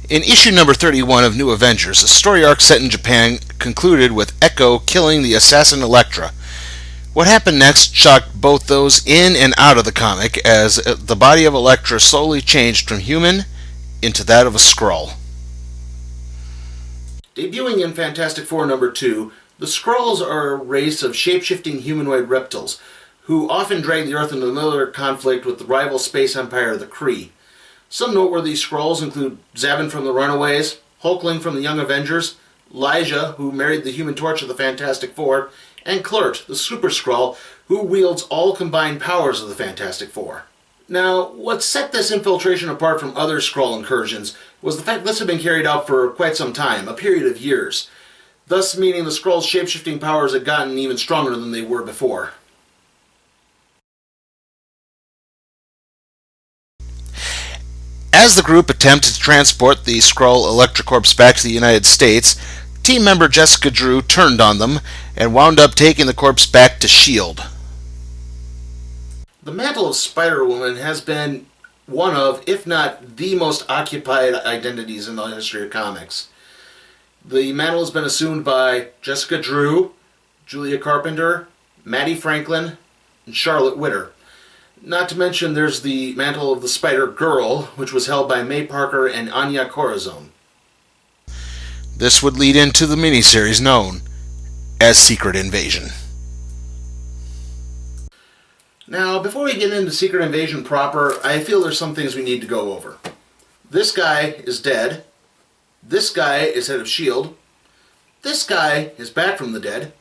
In issue number 31 of New Avengers, a story arc set in Japan concluded with Echo killing the assassin Elektra. What happened next shocked both those in and out of the comic, as the body of Elektra slowly changed from human into that of a Skrull. Debuting in Fantastic Four number 2, the Skrulls are a race of shape-shifting humanoid reptiles who often drag the Earth into another conflict with the rival space empire, the Kree. Some noteworthy Skrulls include Zavin from the Runaways, Hulkling from the Young Avengers, Lyja, who married the Human Torch of the Fantastic Four, and Kl'rt, the Super Skrull, who wields all combined powers of the Fantastic Four. Now, what set this infiltration apart from other Skrull incursions was the fact this had been carried out for quite some time, a period of years, thus meaning the Skrulls' shape-shifting powers had gotten even stronger than they were before. As the group attempted to transport the Skrull ElectroCorps back to the United States, team member Jessica Drew turned on them and wound up taking the corpse back to S.H.I.E.L.D. The mantle of Spider-Woman has been one of, if not the most occupied identities in the history of comics. The mantle has been assumed by Jessica Drew, Julia Carpenter, Maddie Franklin, and Charlotte Witter. Not to mention there's the mantle of the Spider-Girl, which was held by May Parker and Anya Corazon. This would lead into the miniseries known as Secret Invasion. Now, before we get into Secret Invasion proper, I feel there's some things we need to go over. This guy is dead. This guy is head of S.H.I.E.L.D. This guy is back from the dead.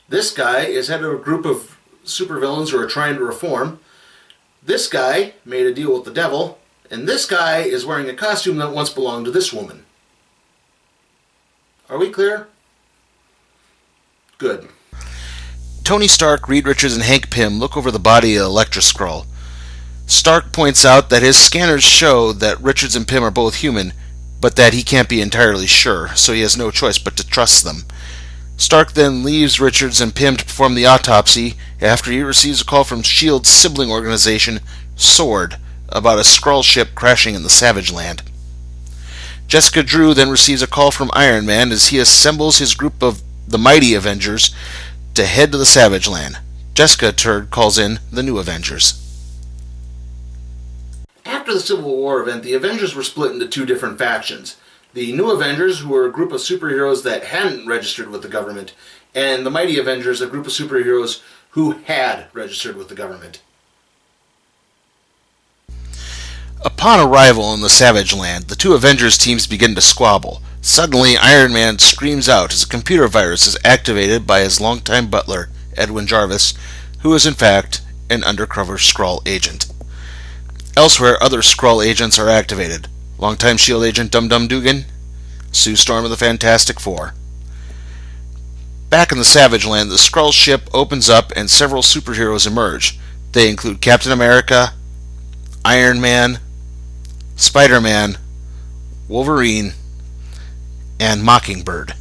This guy is head of a group of supervillains who are trying to reform. This guy made a deal with the devil, and this guy is wearing a costume that once belonged to this woman. Are we clear? Good. Tony Stark, Reed Richards, and Hank Pym look over the body of Elektra Skrull. Stark points out that his scanners show that Richards and Pym are both human, but that he can't be entirely sure, so he has no choice but to trust them. Stark then leaves Richards and Pym to perform the autopsy after he receives a call from S.H.I.E.L.D.'s sibling organization, SWORD, about a Skrull ship crashing in the Savage Land. Jessica Drew then receives a call from Iron Man as he assembles his group of the Mighty Avengers to head to the Savage Land. Jessica, in turn, calls in the New Avengers. After the Civil War event, the Avengers were split into two different factions. The New Avengers, who were a group of superheroes that hadn't registered with the government, and the Mighty Avengers, a group of superheroes who had registered with the government. Upon arrival in the Savage Land, the two Avengers teams begin to squabble. Suddenly, Iron Man screams out as a computer virus is activated by his longtime butler, Edwin Jarvis, who is in fact an undercover Skrull agent. Elsewhere, other Skrull agents are activated. Longtime S.H.I.E.L.D. agent Dum Dum Dugan, Sue Storm of the Fantastic Four. Back in the Savage Land, the Skrull ship opens up and several superheroes emerge. They include Captain America, Iron Man, Spider-Man, Wolverine, and Mockingbird.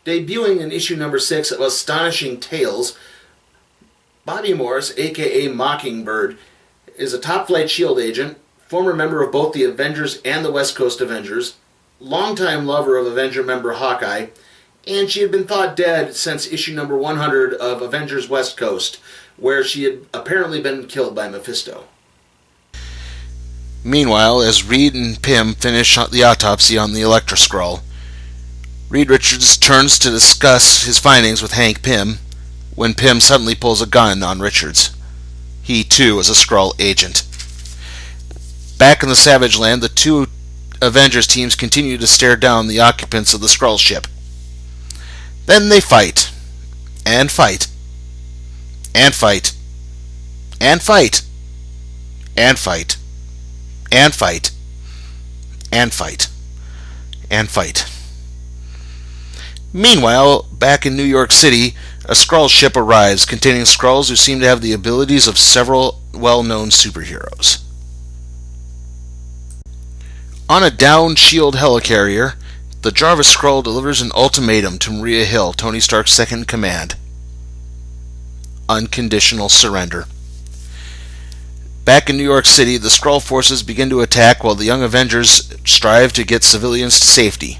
Debuting in issue number 6 of Astonishing Tales, Bobby Morse, aka Mockingbird, is a top-flight S.H.I.E.L.D. agent, former member of both the Avengers and the West Coast Avengers, longtime lover of Avenger member Hawkeye, and she had been thought dead since issue number 100 of Avengers West Coast, where she had apparently been killed by Mephisto. Meanwhile, as Reed and Pym finish the autopsy on the Elektra Skrull, Reed Richards turns to discuss his findings with Hank Pym, when Pym suddenly pulls a gun on Richards. He, too, is a Skrull agent. Back in the Savage Land, the two Avengers teams continue to stare down the occupants of the Skrull ship. Then they fight. And fight. And fight. And fight. And fight. And fight. And fight. And fight. Meanwhile, back in New York City, a Skrull ship arrives containing Skrulls who seem to have the abilities of several well-known superheroes. On a downed SHIELD helicarrier, the Jarvis Skrull delivers an ultimatum to Maria Hill, Tony Stark's second in command. Unconditional surrender. Back in New York City, the Skrull forces begin to attack while the Young Avengers strive to get civilians to safety.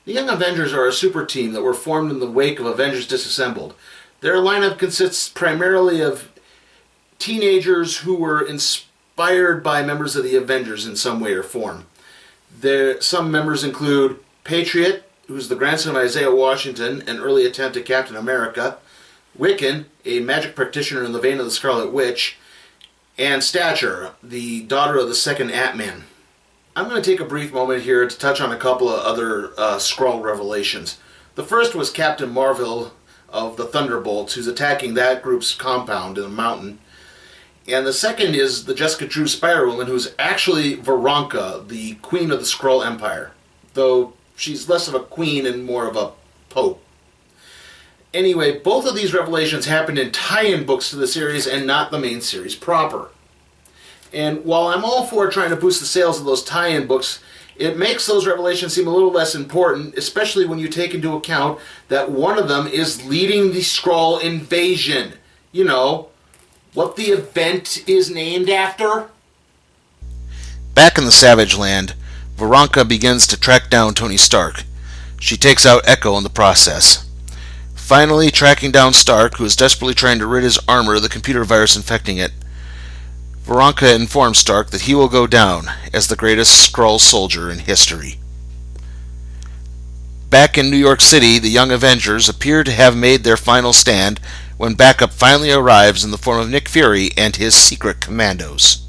The Young Avengers are a super team that were formed in the wake of Avengers Disassembled. Their lineup consists primarily of teenagers who were inspired by members of the Avengers in some way or form. Some members include Patriot, who's the grandson of Isaiah Washington, an early attempt at Captain America, Wiccan, a magic practitioner in the vein of the Scarlet Witch, and Stature, the daughter of the second Ant-Man. I'm going to take a brief moment here to touch on a couple of other Skrull revelations. The first was Captain Marvel of the Thunderbolts, who's attacking that group's compound in the mountain. And the second is the Jessica Drew Spider-Woman, who's actually Veronica, the queen of the Skrull Empire. Though she's less of a queen and more of a pope. Anyway, both of these revelations happened in tie-in books to the series and not the main series proper. And while I'm all for trying to boost the sales of those tie-in books, it makes those revelations seem a little less important, especially when you take into account that one of them is leading the Skrull invasion. You know, what the event is named after? Back in the Savage Land, Veronica begins to track down Tony Stark. She takes out Echo in the process. Finally, tracking down Stark, who is desperately trying to rid his armor of the computer virus infecting it, Veronica informs Stark that he will go down as the greatest Skrull soldier in history. Back in New York City, the Young Avengers appear to have made their final stand when backup finally arrives in the form of Nick Fury and his secret commandos.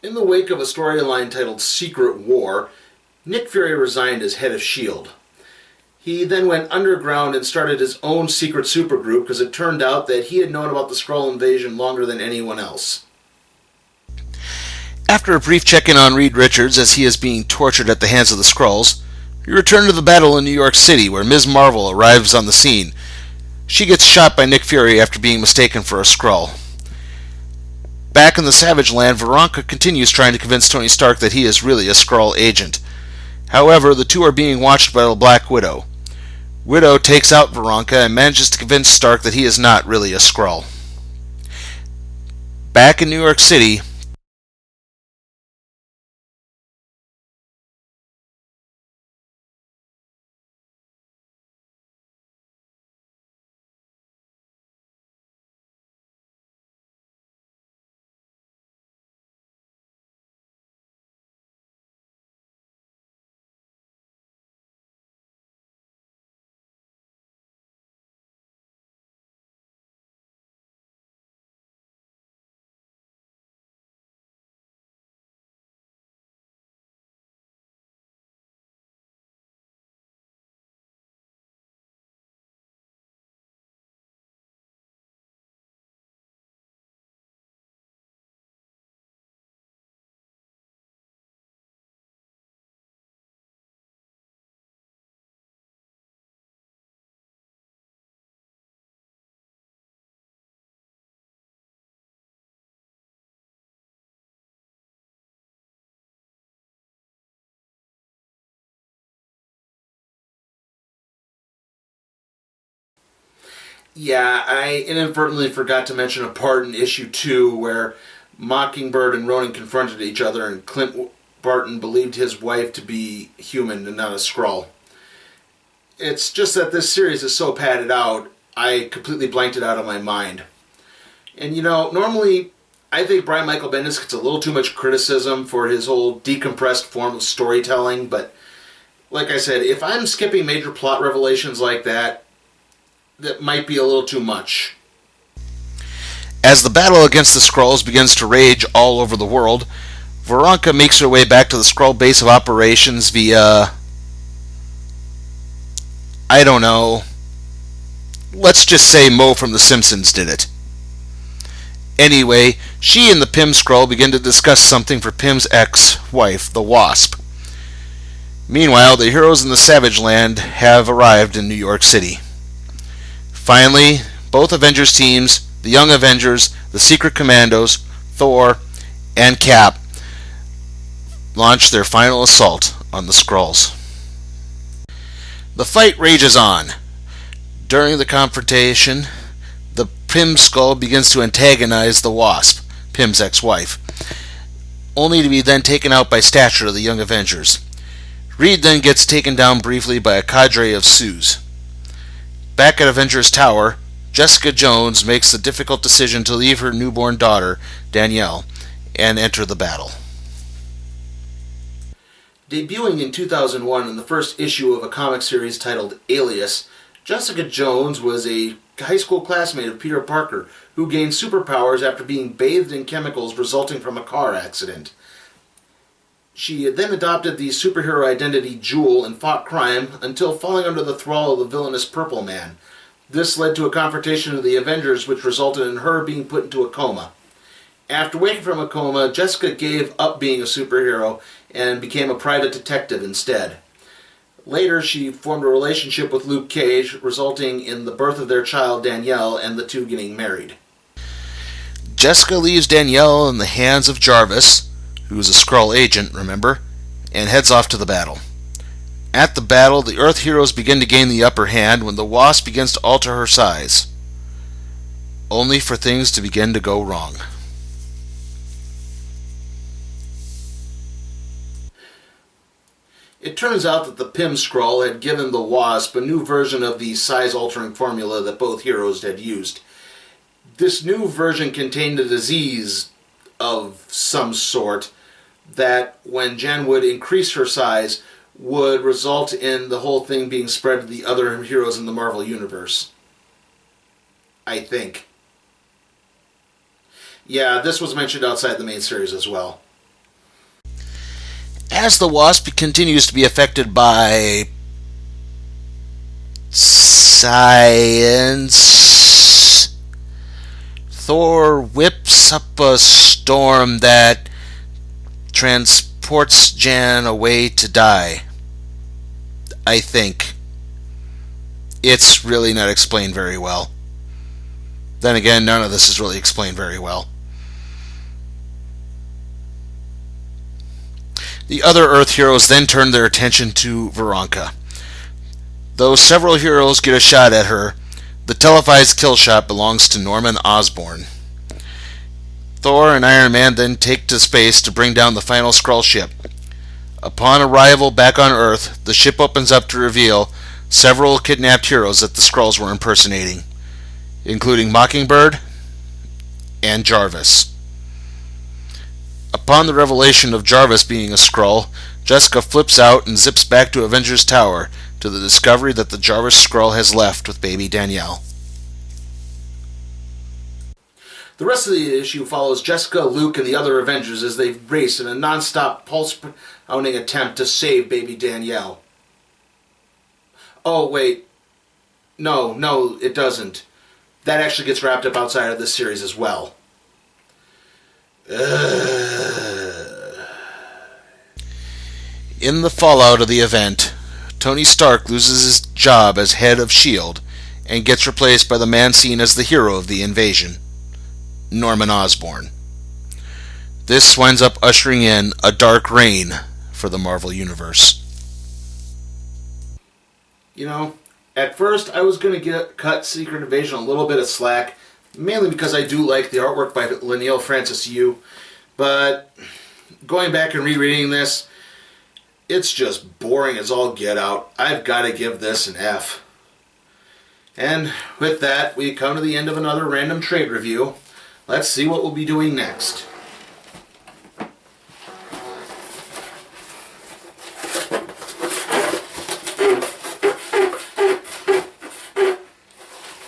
In the wake of a storyline titled Secret War, Nick Fury resigned as head of S.H.I.E.L.D. He then went underground and started his own secret supergroup because it turned out that he had known about the Skrull invasion longer than anyone else. After a brief check-in on Reed Richards as he is being tortured at the hands of the Skrulls, we return to the battle in New York City where Ms. Marvel arrives on the scene. She gets shot by Nick Fury after being mistaken for a Skrull. Back in the Savage Land, Veronica continues trying to convince Tony Stark that he is really a Skrull agent. However, the two are being watched by the Black Widow. Widow takes out Veronica and manages to convince Stark that he is not really a Skrull. Back in New York City, yeah, I inadvertently forgot to mention a part in issue 2 where Mockingbird and Ronan confronted each other and Clint Barton believed his wife to be human and not a Skrull. It's just that this series is so padded out, I completely blanked it out of my mind. And you know, normally I think Brian Michael Bendis gets a little too much criticism for his whole decompressed form of storytelling, but like I said, if I'm skipping major plot revelations like that, that might be a little too much. As the battle against the Skrulls begins to rage all over the world, Veronica makes her way back to the Skrull base of operations via... I don't know. Let's just say Moe from The Simpsons did it. Anyway, she and the Pym Skrull begin to discuss something for Pym's ex-wife, the Wasp. Meanwhile, the heroes in the Savage Land have arrived in New York City. Finally, both Avengers teams, the Young Avengers, the Secret Commandos, Thor, and Cap, launch their final assault on the Skrulls. The fight rages on. During the confrontation, the Pym Skrull begins to antagonize the Wasp, Pym's ex-wife, only to be then taken out by Stature of the Young Avengers. Reed then gets taken down briefly by a cadre of Sioux. Back at Avengers Tower, Jessica Jones makes the difficult decision to leave her newborn daughter, Danielle, and enter the battle. Debuting in 2001 in the first issue of a comic series titled Alias, Jessica Jones was a high school classmate of Peter Parker who gained superpowers after being bathed in chemicals resulting from a car accident. She then adopted the superhero identity Jewel and fought crime until falling under the thrall of the villainous Purple Man. This led to a confrontation of the Avengers, which resulted in her being put into a coma. After waking from a coma, Jessica gave up being a superhero and became a private detective instead. Later, she formed a relationship with Luke Cage, resulting in the birth of their child Danielle and the two getting married. Jessica leaves Danielle in the hands of Jarvis, who is a Skrull agent, remember, and heads off to the battle. At the battle, the Earth heroes begin to gain the upper hand when the Wasp begins to alter her size, only for things to begin to go wrong. It turns out that the Pym Skrull had given the Wasp a new version of the size-altering formula that both heroes had used. This new version contained a disease of some sort that, when Jen would increase her size, would result in the whole thing being spread to the other heroes in the Marvel Universe. I think. Yeah, this was mentioned outside the main series as well. As the Wasp continues to be affected by science, Thor whips up a storm that transports Jan away to die. I think. It's really not explained very well. Then again, none of this is really explained very well. The other Earth heroes then turn their attention to Veronica. Though several heroes get a shot at her, the televised kill shot belongs to Norman Osborn. Thor and Iron Man then take to space to bring down the final Skrull ship. Upon arrival back on Earth, the ship opens up to reveal several kidnapped heroes that the Skrulls were impersonating, including Mockingbird and Jarvis. Upon the revelation of Jarvis being a Skrull, Jessica flips out and zips back to Avengers Tower to the discovery that the Jarvis Skrull has left with baby Danielle. The rest of the issue follows Jessica, Luke, and the other Avengers as they race in a non-stop, pulse-pounding attempt to save baby Danielle. Oh, wait. No, it doesn't. That actually gets wrapped up outside of this series as well. In the fallout of the event, Tony Stark loses his job as head of S.H.I.E.L.D. and gets replaced by the man seen as the hero of the invasion, Norman Osborn. This winds up ushering in a dark reign for the Marvel Universe. You know, at first I was going to cut Secret Invasion a little bit of slack, mainly because I do like the artwork by Leinil Francis Yu, but going back and rereading this, it's just boring as all get out. I've got to give this an F. And with that, we come to the end of another random trade review. Let's see what we'll be doing next.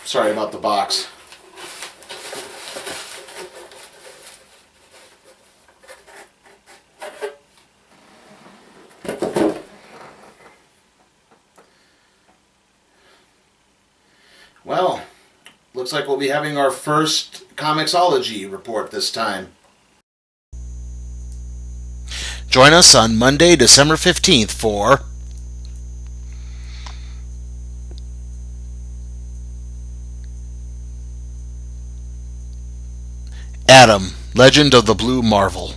Sorry about the box. Well, looks like we'll be having our first Comixology report this time. Join us on Monday, December 15th for Adam, Legend of the Blue Marvel.